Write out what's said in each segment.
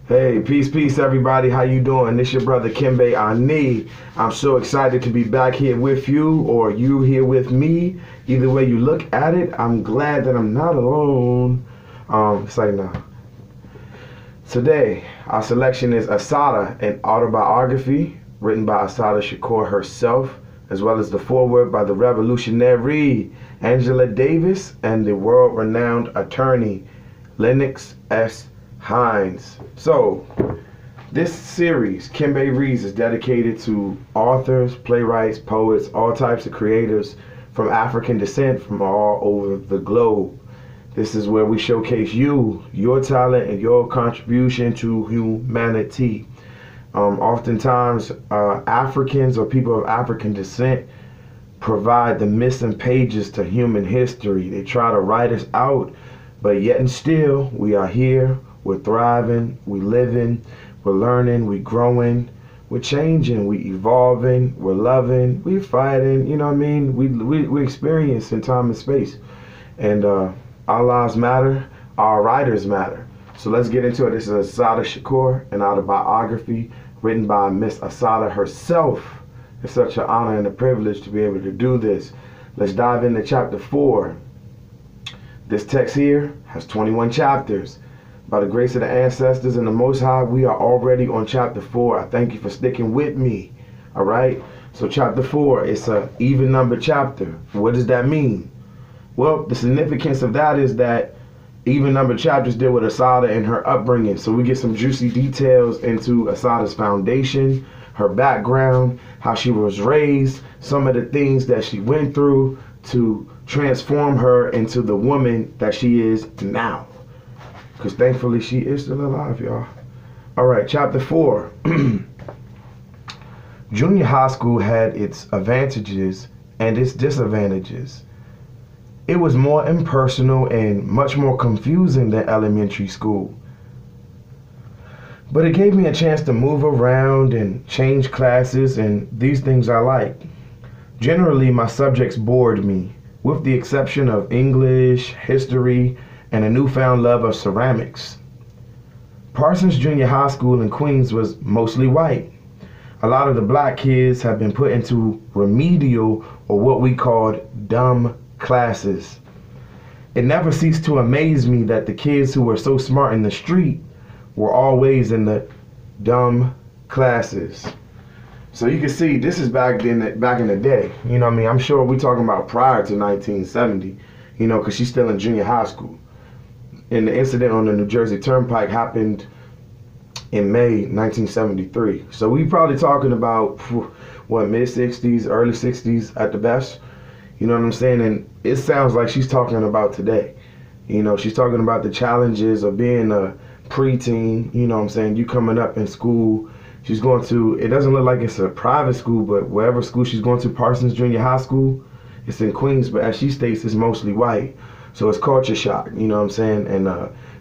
Hey, peace, everybody. How you doing? This your brother Kimbe Ani. I'm so excited to be back here with you, or you here with me. Either way you look at it, I'm glad that I'm not alone. It's like now. Today, our selection is Assata, an autobiography written by Assata Shakur herself, as well as the foreword by the revolutionary Angela Davis and the world-renowned attorney Lennox S. Hines. So, this series, Kimbe Reads, is dedicated to authors, playwrights, poets, all types of creators from African descent from all over the globe. This is where we showcase you, your talent, and your contribution to humanity. Oftentimes, Africans or people of African descent provide the missing pages to human history. They try to write us out, but yet and still, we are here. We're thriving, we living, we're learning, we growing, we're changing, we evolving, we're loving, we fighting, you know what I mean? We experience in time and space. And our lives matter, our writers matter. So let's get into it. This is Assata Shakur, an autobiography written by Miss Assata herself. It's such an honor and a privilege to be able to do this. Let's dive into chapter 4. This text here has 21 chapters. By the grace of the ancestors and the Most High, we are already on chapter 4. I thank you for sticking with me. All right? So chapter 4, it's an even number chapter. What does that mean? Well, the significance of that is that even number chapters deal with Assata and her upbringing. So we get some juicy details into Assata's foundation, her background, how she was raised, some of the things that she went through to transform her into the woman that she is now. Because thankfully she is still alive, y'all. All right, chapter 4. Junior high school had its advantages and its disadvantages. It was more impersonal and much more confusing than elementary school. But it gave me a chance to move around and change classes, and these things I liked. Generally, my subjects bored me, with the exception of English, history, and a newfound love of ceramics. Parsons Junior High School in Queens was mostly white. A lot of the black kids have been put into remedial, or what we called dumb classes. It never ceased to amaze me that the kids who were so smart in the street were always in the dumb classes. So you can see this is back in the day. You know what I mean? I'm sure we're talking about prior to 1970, you know, because she's still in junior high school. And the incident on the New Jersey Turnpike happened in May 1973. So we probably talking about, what, mid-60s, early 60s at the best. You know what I'm saying? And it sounds like she's talking about today. You know, she's talking about the challenges of being a preteen. You know what I'm saying? You coming up in school. She's going to, it doesn't look like it's a private school, but wherever school she's going to, Parsons Junior High School, it's in Queens, but as she states, it's mostly white. So it's culture shock, you know what I'm saying? And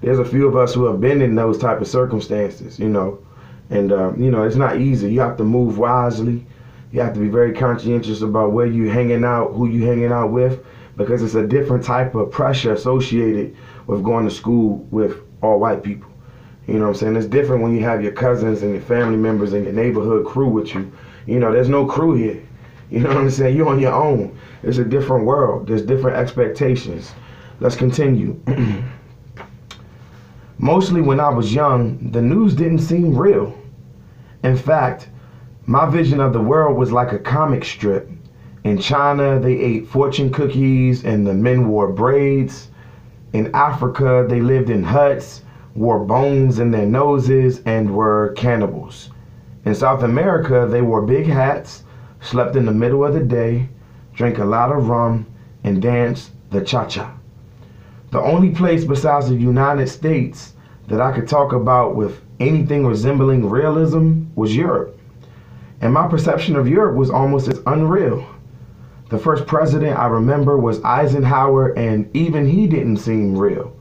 there's a few of us who have been in those type of circumstances, you know. And, you know, it's not easy. You have to move wisely. You have to be very conscientious about where you're hanging out, who you're hanging out with, because it's a different type of pressure associated with going to school with all white people. You know what I'm saying? It's different when you have your cousins and your family members and your neighborhood crew with you. You know, there's no crew here. You know what I'm saying? You're on your own. It's a different world. There's different expectations. Let's continue. Mostly when I was young, the news didn't seem real. In fact, my vision of the world was like a comic strip. In China, they ate fortune cookies and the men wore braids. In Africa, they lived in huts, wore bones in their noses, and were cannibals. In South America, they wore big hats, slept in the middle of the day, drank a lot of rum, and danced the cha-cha. The only place besides the United States that I could talk about with anything resembling realism was Europe. And my perception of Europe was almost as unreal. The first president I remember was Eisenhower, and even he didn't seem real.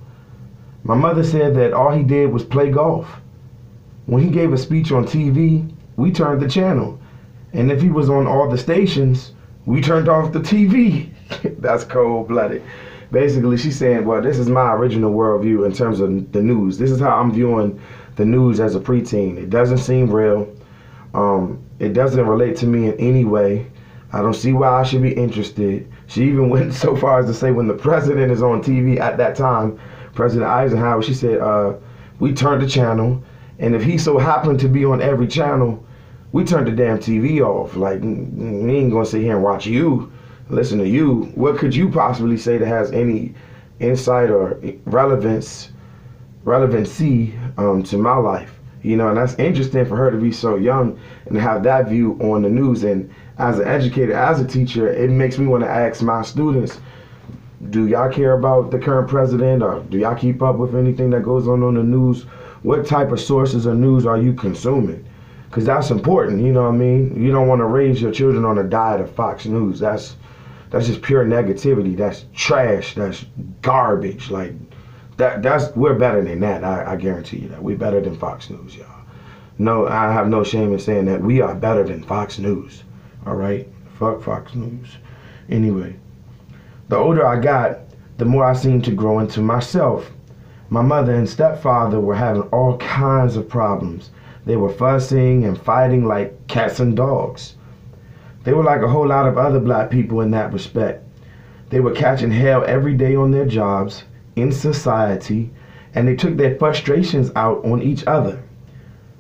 My mother said that all he did was play golf. When he gave a speech on TV, we turned the channel. And if he was on all the stations, we turned off the TV. That's cold-blooded. Basically, she's saying, well, this is my original worldview in terms of the news. This is how I'm viewing the news as a preteen. It doesn't seem real. It doesn't relate to me in any way. I don't see why I should be interested. She even went so far as to say when the president is on TV at that time, President Eisenhower, she said, we turned the channel, and if he so happened to be on every channel, we turned the damn TV off. Like, we ain't gonna sit here and watch you, listen to you. What could you possibly say that has any insight or relevancy to my life? You know, and that's interesting for her to be so young and have that view on the news. And as an educator, as a teacher, it makes me want to ask my students, do y'all care about the current president, or do y'all keep up with anything that goes on the news? What type of sources of news are you consuming? Because that's important, you know what I mean? You don't want to raise your children on a diet of Fox News. That's just pure negativity. That's trash. That's garbage. Like, we're better than that. I guarantee you that. We're better than Fox News, y'all. No, I have no shame in saying that. We are better than Fox News. All right? Fuck Fox News. Anyway, the older I got, the more I seemed to grow into myself. My mother and stepfather were having all kinds of problems. They were fussing and fighting like cats and dogs. They were like a whole lot of other black people in that respect. They were catching hell every day on their jobs, in society, and they took their frustrations out on each other.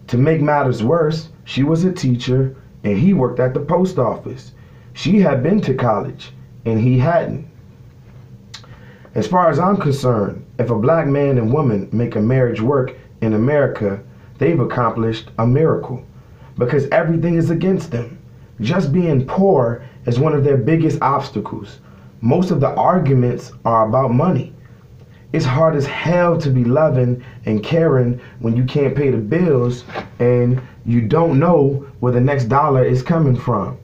To make matters worse, she was a teacher and he worked at the post office. She had been to college and he hadn't. As far as I'm concerned, if a black man and woman make a marriage work in America, they've accomplished a miracle, because everything is against them. Just being poor is one of their biggest obstacles. Most of the arguments are about money. It's hard as hell to be loving and caring when you can't pay the bills and you don't know where the next dollar is coming from.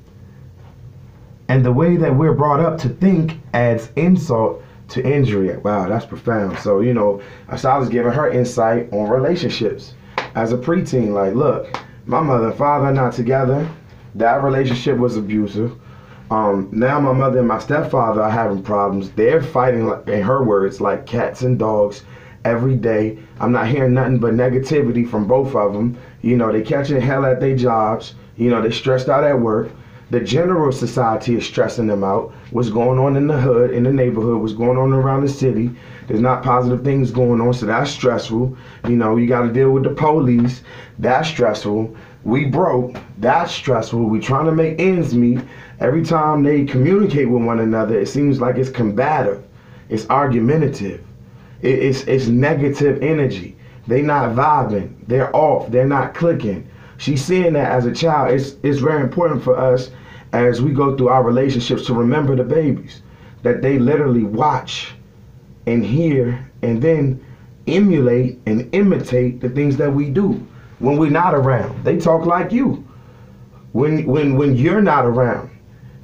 And the way that we're brought up to think adds insult to injury. Wow, that's profound. So, you know, so I was giving her insight on relationships as a preteen. Like, look, my mother and father are not together. That relationship was abusive. Now my mother and my stepfather are having problems. They're fighting, in her words, like cats and dogs every day. I'm not hearing nothing but negativity from both of them. You know, they catching hell at their jobs. You know, they stressed out at work. The general society is stressing them out. What's going on in the hood, in the neighborhood, what's going on around the city. There's not positive things going on, so that's stressful. You know, you got to deal with the police. That's stressful. We broke. That's stressful. We trying to make ends meet. Every time they communicate with one another, it seems like it's combative. It's argumentative. It's negative energy. They not vibing. They're off. They're not clicking. She's seeing that as a child. It's very important for us as we go through our relationships to remember the babies, that they literally watch and hear and then emulate and imitate the things that we do when we're not around. They talk like you. When you're not around,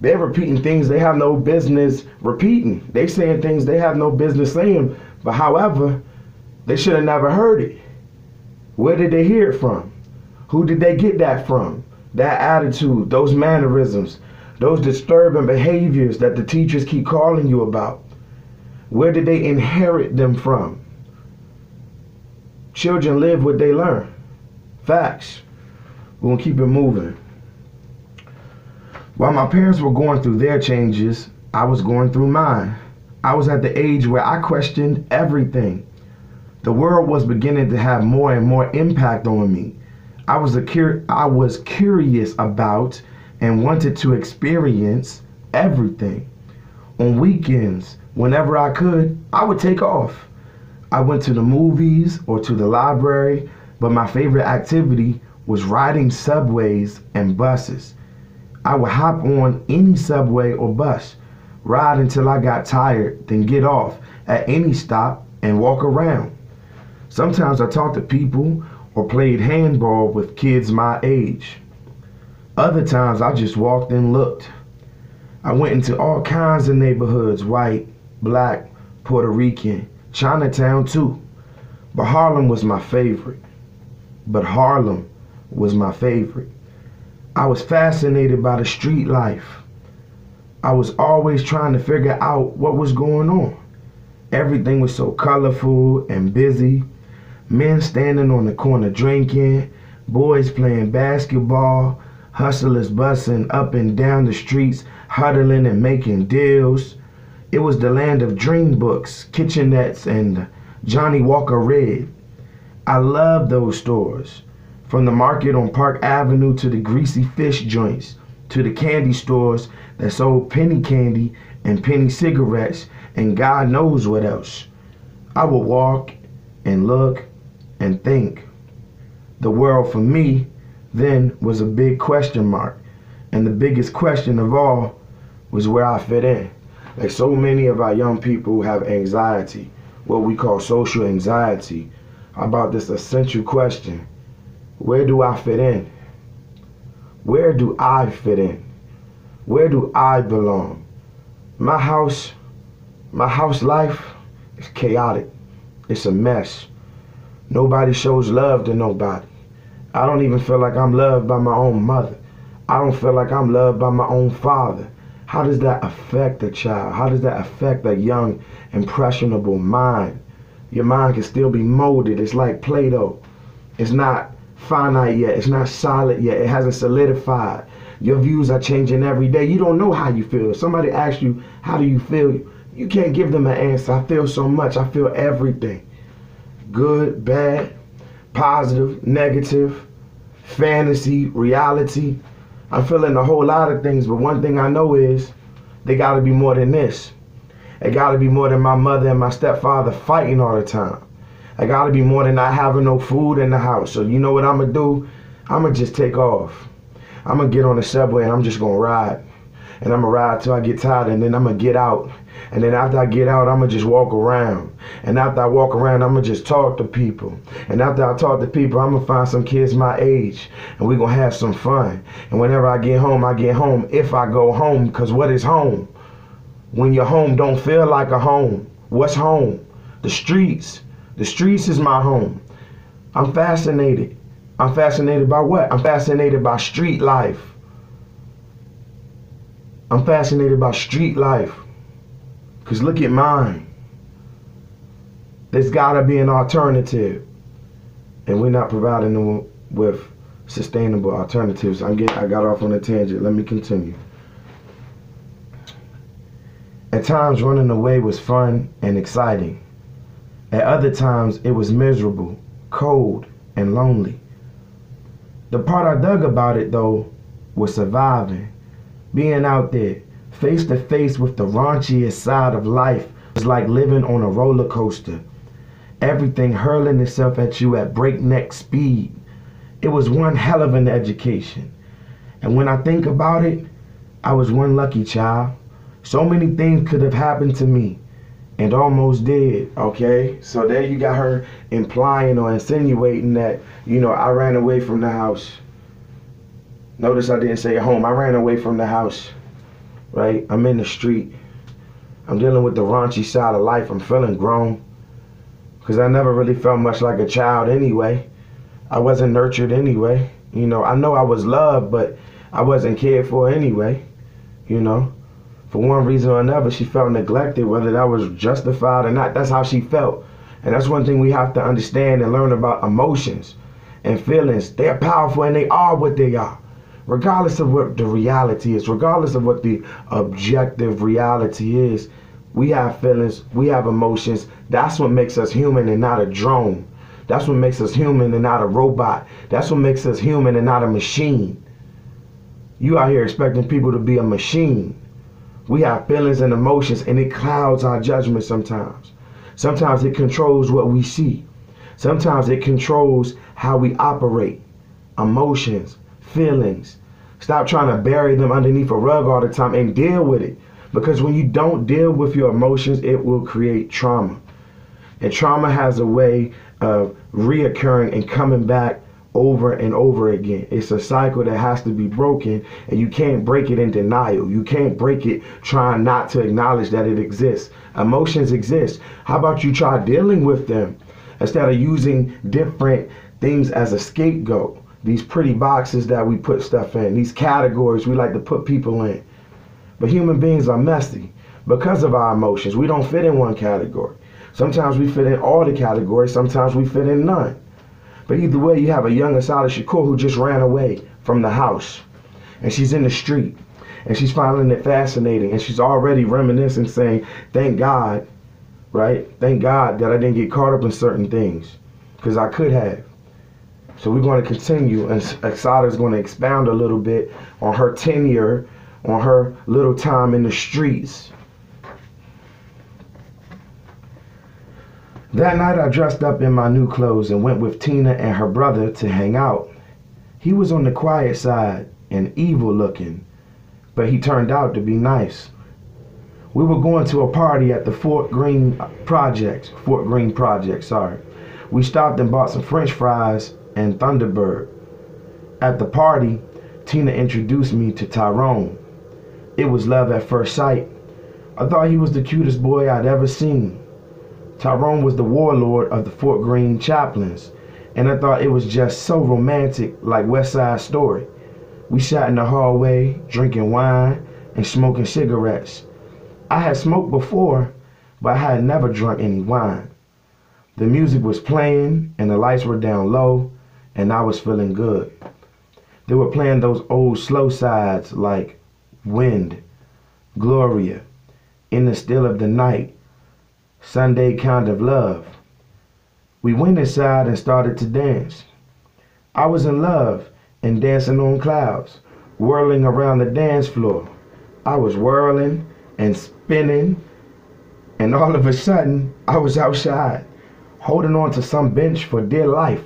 they're repeating things they have no business repeating. They saying things they have no business saying, but however, they should have never heard it. Where did they hear it from? Who did they get that from? That attitude, those mannerisms, those disturbing behaviors that the teachers keep calling you about. Where did they inherit them from? Children live what they learn. Facts. We're gonna keep it moving. While my parents were going through their changes, I was going through mine. I was at the age where I questioned everything. The world was beginning to have more and more impact on me. I was curious about and wanted to experience everything. On weekends, whenever I could, I would take off. I went to the movies or to the library, but my favorite activity was riding subways and buses. I would hop on any subway or bus, ride until I got tired, then get off at any stop and walk around. Sometimes I talked to people or played handball with kids my age. Other times I just walked and looked. I went into all kinds of neighborhoods, white, black, Puerto Rican, Chinatown too. But Harlem was my favorite. I was fascinated by the street life. I was always trying to figure out what was going on. Everything was so colorful and busy. Men standing on the corner drinking, boys playing basketball, hustlers busting up and down the streets, huddling and making deals. It was the land of dream books, kitchenettes, and Johnny Walker Red. I love those stores. From the market on Park Avenue to the greasy fish joints, to the candy stores that sold penny candy and penny cigarettes and God knows what else. I would walk and look and think. The world for me then was a big question mark. And the biggest question of all was where I fit in. Like so many of our young people have anxiety, what we call social anxiety, about this essential question. Where do I fit in? Where do I fit in? Where do I belong? My house life is chaotic. It's a mess. Nobody shows love to nobody. I don't even feel like I'm loved by my own mother. I don't feel like I'm loved by my own father. How does that affect a child? How does that affect a young, impressionable mind? Your mind can still be molded. It's like Play-Doh. It's not finite yet. It's not solid yet. It hasn't solidified. Your views are changing every day. You don't know how you feel. If somebody asks you, how do you feel? You can't give them an answer. I feel so much. I feel everything. Good, bad, positive, negative, fantasy, reality. I'm feeling a whole lot of things, but one thing I know is they gotta be more than this. It gotta be more than my mother and my stepfather fighting all the time. It gotta be more than not having no food in the house. So you know what I'm gonna do? I'm gonna just take off. I'm gonna get on the subway and I'm just gonna ride. And I'm gonna ride till I get tired, and then I'm gonna get out. And then after I get out, I'm gonna just walk around. And after I walk around, I'm gonna just talk to people. And after I talk to people, I'm gonna find some kids my age, and we're gonna have some fun. And whenever I get home, if I go home, because what is home? When your home don't feel like a home, what's home? The streets. The streets is my home. I'm fascinated. I'm fascinated by what? I'm fascinated by street life. I'm fascinated by street life. Because look at mine. There's got to be an alternative. And we're not providing them with sustainable alternatives. I got off on a tangent. Let me continue. At times, running away was fun and exciting. At other times, it was miserable, cold, and lonely. The part I dug about it, though, was surviving. Being out there, face to face with the raunchiest side of life, was like living on a roller coaster. Everything hurling itself at you at breakneck speed. It was one hell of an education. And when I think about it, I was one lucky child. So many things could have happened to me, and almost did, okay? So there you got her implying or insinuating that, I ran away from the house. Notice I didn't say home. I ran away from the house, right? I'm in the street. I'm dealing with the raunchy side of life. I'm feeling grown because I never really felt much like a child anyway. I wasn't nurtured anyway. I know I was loved, but I wasn't cared for anyway. For one reason or another, she felt neglected, whether that was justified or not. That's how she felt. And that's one thing we have to understand and learn about emotions and feelings. They're powerful and they are what they are. Regardless of what the reality is, regardless of what the objective reality is, we have feelings, we have emotions. That's what makes us human and not a drone. That's what makes us human and not a robot. That's what makes us human and not a machine. You out here expecting people to be a machine. We have feelings and emotions, and it clouds our judgment sometimes. Sometimes it controls what we see. Sometimes it controls how we operate. Emotions, feelings. Stop trying to bury them underneath a rug all the time and deal with it. Because when you don't deal with your emotions, it will create trauma. And trauma has a way of reoccurring and coming back over and over again. It's a cycle that has to be broken, and you can't break it in denial. You can't break it trying not to acknowledge that it exists. Emotions exist. How about you try dealing with them instead of using different things as a scapegoat? These pretty boxes that we put stuff in, these categories we like to put people in. But human beings are messy because of our emotions. We don't fit in one category. Sometimes we fit in all the categories, sometimes we fit in none. But either way, you have a young Assata Shakur who just ran away from the house. And she's in the street. And she's finding it fascinating. And she's already reminiscing, saying, thank God, right? Thank God that I didn't get caught up in certain things. Because I could have. So we're going to continue. And Assata is going to expound a little bit on her tenure, on her little time in the streets. That night I dressed up in my new clothes and went with Tina and her brother to hang out. He was on the quiet side and evil looking, but he turned out to be nice. We were going to a party at the Fort Greene Project, sorry. We stopped and bought some French fries and Thunderbird. At the party, Tina introduced me to Tyrone. It was love at first sight. I thought he was the cutest boy I'd ever seen. Tyrone was the warlord of the Fort Greene Chaplains, and I thought it was just so romantic, like West Side Story. We sat in the hallway, drinking wine and smoking cigarettes. I had smoked before, but I had never drunk any wine. The music was playing, and the lights were down low, and I was feeling good. They were playing those old slow sides like Wind, Gloria, In the Still of the Night, Sunday Kind of Love. We went inside and started to dance. I was in love and dancing on clouds, whirling around the dance floor. I was whirling and spinning, and all of a sudden, I was outside, holding on to some bench for dear life,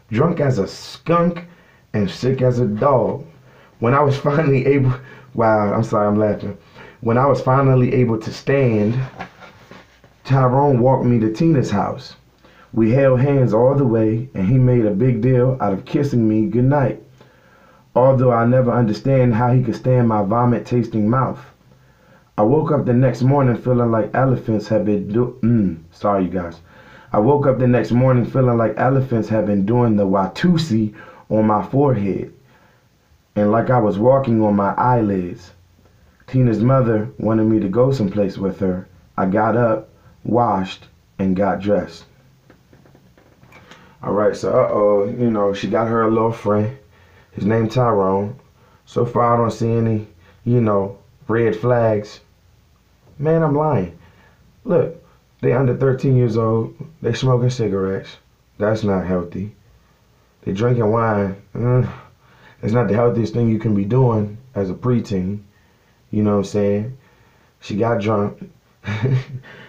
drunk as a skunk and sick as a dog. When I was finally able, wow, I'm sorry, I'm laughing. When I was finally able to stand, Tyrone walked me to Tina's house. We held hands all the way, and he made a big deal out of kissing me goodnight. Although I never understand how he could stand my vomit-tasting mouth. I woke up the next morning feeling like elephants had been sorry you guys. I woke up the next morning feeling like elephants had been doing the Watusi on my forehead, and like I was walking on my eyelids. Tina's mother wanted me to go someplace with her. I got up, washed, and got dressed. Alright, so she got her a little friend. His name Tyrone. So far I don't see any, red flags. Man, I'm lying. Look, they under 13 years old. They smoking cigarettes. That's not healthy. They drinking wine. It's not the healthiest thing you can be doing as a preteen. You know what I'm saying? She got drunk.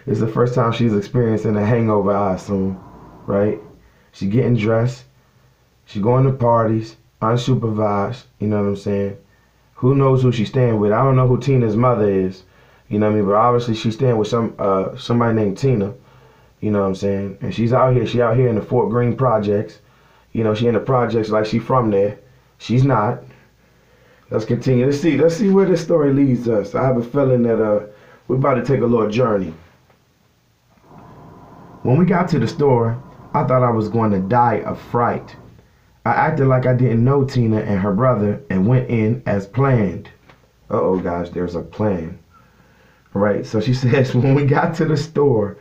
It's the first time she's experiencing a hangover, I assume. Right? She getting dressed. She going to parties, unsupervised. You know what I'm saying? Who knows who she's staying with? I don't know who Tina's mother is. You know what I mean? But obviously she's staying with somebody named Tina. You know what I'm saying? And she's out here. She out here in the Fort Greene projects. She in the projects like she from there. She's not. Let's continue. Let's see where this story leads us. I have a feeling that we're about to take a little journey. When we got to the store, I thought I was going to die of fright. I acted like I didn't know Tina and her brother and went in as planned. Uh-oh, guys, there's a plan. Right, so she says, when we got to the store,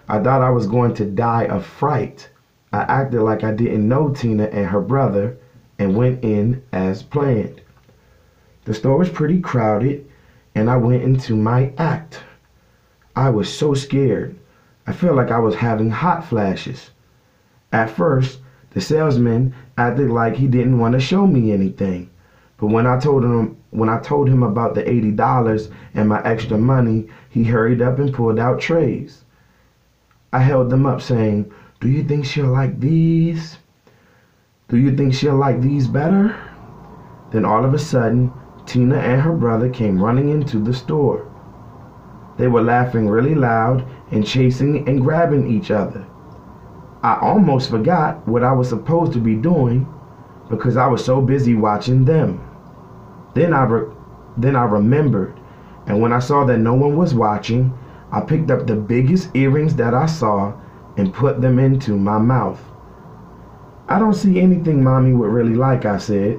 I thought I was going to die of fright. I acted like I didn't know Tina and her brother and went in as planned. The store was pretty crowded, and I went into my act. I was so scared. I felt like I was having hot flashes. At first, the salesman acted like he didn't want to show me anything. But when I told him about the $80 and my extra money, he hurried up and pulled out trays. I held them up saying, "Do you think she'll like these? Do you think she'll like these better?" Then all of a sudden, Tina and her brother came running into the store. They were laughing really loud and chasing and grabbing each other. I almost forgot what I was supposed to be doing because I was so busy watching them. Then I remembered, and when I saw that no one was watching, I picked up the biggest earrings that I saw and put them into my mouth. "I don't see anything Mommy would really like," I said.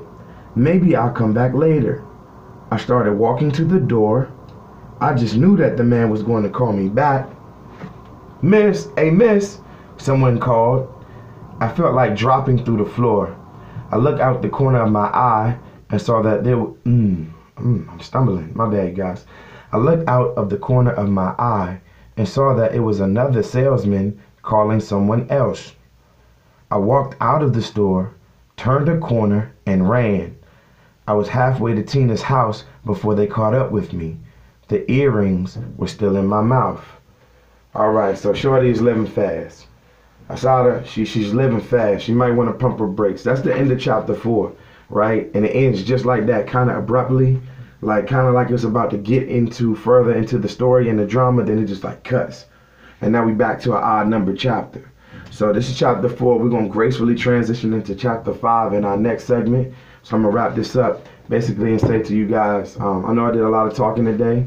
"Maybe I'll come back later." I started walking to the door. I just knew that the man was going to call me back. Miss, hey miss, someone called. I felt like dropping through the floor. I looked out the corner of my eye and saw that there were, I'm stumbling, my bad guys. I looked out of the corner of my eye and saw that it was another salesman calling someone else. I walked out of the store, turned a corner, and ran. I was halfway to Tina's house before they caught up with me. The earrings were still in my mouth. All right, so Shorty's living fast. I saw her, she's living fast. She might want to pump her brakes. That's the end of chapter 4, right? And it ends just like that, kind of abruptly, kind of like it's about to get into further into the story and the drama, then it just like cuts. And now we back to an odd number chapter. So this is chapter 4. We're going to gracefully transition into chapter 5 in our next segment. So I'm going to wrap this up basically and say to you guys, I know I did a lot of talking today,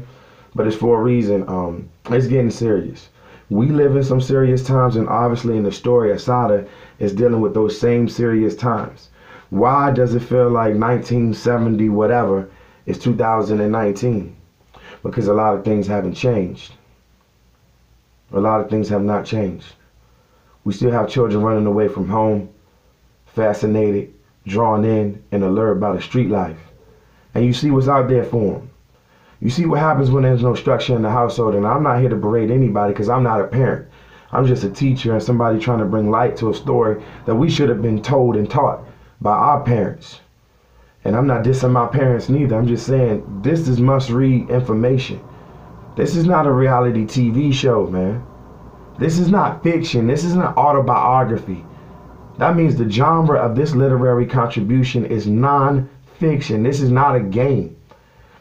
but it's for a reason. It's getting serious. We live in some serious times, and obviously in the story, Assata is dealing with those same serious times. Why does it feel like 1970 whatever is 2019? Because a lot of things haven't changed. A lot of things have not changed. We still have children running away from home, fascinated, drawn in, and allured by the street life. And you see what's out there for them. You see what happens when there's no structure in the household. And I'm not here to berate anybody because I'm not a parent. I'm just a teacher and somebody trying to bring light to a story that we should have been told and taught by our parents. And I'm not dissing my parents neither. I'm just saying this is must-read information. This is not a reality TV show, man. This is not fiction. This isn't an autobiography. That means the genre of this literary contribution is non-fiction. This is not a game.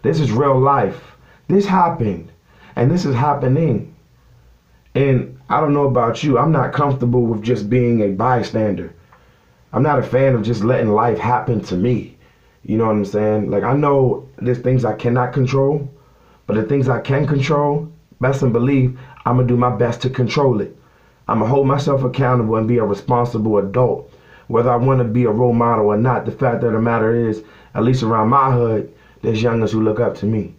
This is real life. This happened, and this is happening. And I don't know about you, I'm not comfortable with just being a bystander. I'm not a fan of just letting life happen to me. You know what I'm saying? Like, I know there's things I cannot control, but the things I can control, best and believe, I'm gonna do my best to control it. I'm gonna hold myself accountable and be a responsible adult. Whether I wanna be a role model or not, the fact of the matter is, at least around my hood, there's youngers who look up to me.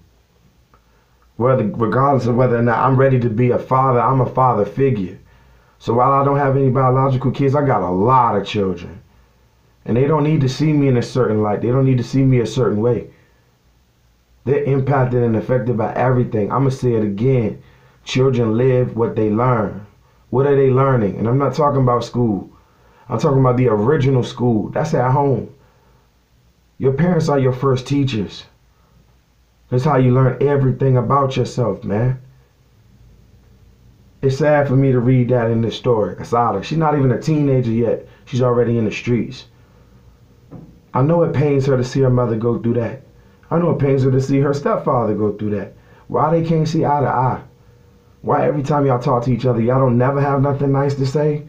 Regardless of whether or not I'm ready to be a father, I'm a father figure. So while I don't have any biological kids, I got a lot of children. And they don't need to see me in a certain light. They don't need to see me a certain way. They're impacted and affected by everything. I'm going to say it again. Children live what they learn. What are they learning? And I'm not talking about school. I'm talking about the original school. That's at home. Your parents are your first teachers. That's how you learn everything about yourself, man. It's sad for me to read that in this story. Assata, she's not even a teenager yet. She's already in the streets. I know it pains her to see her mother go through that. I know it pains her to see her stepfather go through that. Why they can't see eye to eye? Why every time y'all talk to each other, y'all don't never have nothing nice to say?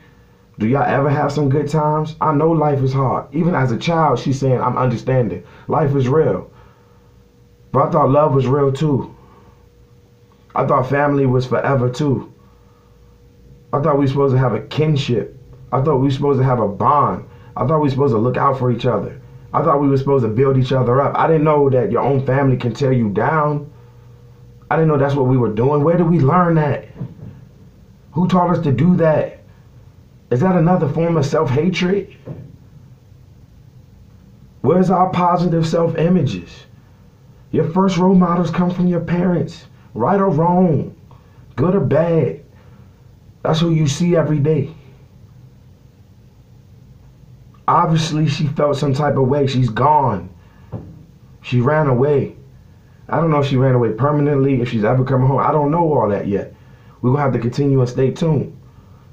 Do y'all ever have some good times? I know life is hard. Even as a child, she's saying, I'm understanding. Life is real. But I thought love was real too. I thought family was forever too. I thought we were supposed to have a kinship. I thought we were supposed to have a bond. I thought we were supposed to look out for each other. I thought we were supposed to build each other up. I didn't know that your own family can tear you down. I didn't know that's what we were doing. Where did we learn that? Who taught us to do that? Is that another form of self-hatred? Where's our positive self-images? Your first role models come from your parents, right or wrong, good or bad. That's who you see every day. Obviously, she felt some type of way. She's gone. She ran away. I don't know if she ran away permanently, if she's ever coming home. I don't know all that yet. We're going to have to continue and stay tuned.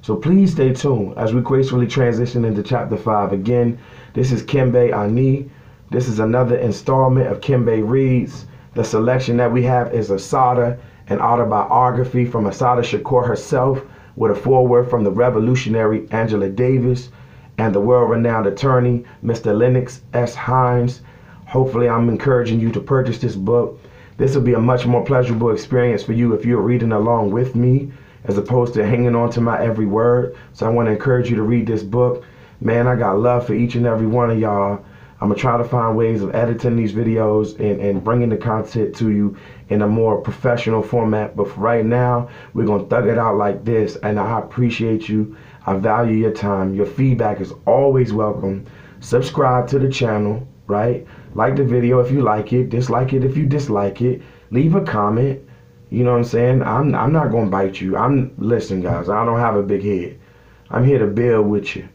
So please stay tuned as we gracefully transition into chapter 5. Again, this is Kembe Ani. This is another installment of Kembe Reads. The selection that we have is Assata, an autobiography from Assata Shakur herself, with a foreword from the revolutionary Angela Davis and the world-renowned attorney, Mr. Lennox S. Hines. Hopefully, I'm encouraging you to purchase this book. This will be a much more pleasurable experience for you if you're reading along with me, as opposed to hanging on to my every word. So I want to encourage you to read this book. Man, I got love for each and every one of y'all. I'm going to try to find ways of editing these videos and bringing the content to you in a more professional format. But for right now, we're going to thug it out like this. And I appreciate you. I value your time. Your feedback is always welcome. Subscribe to the channel, right? Like the video if you like it. Dislike it if you dislike it. Leave a comment. You know what I'm saying? I'm not going to bite you. Listen, guys, I don't have a big head. I'm here to build with you.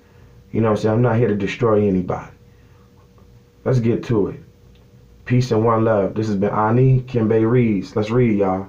You know what I'm saying? I'm not here to destroy anybody. Let's get to it. Peace and one love. This has been Ani Kimbe Reads. Let's read, y'all.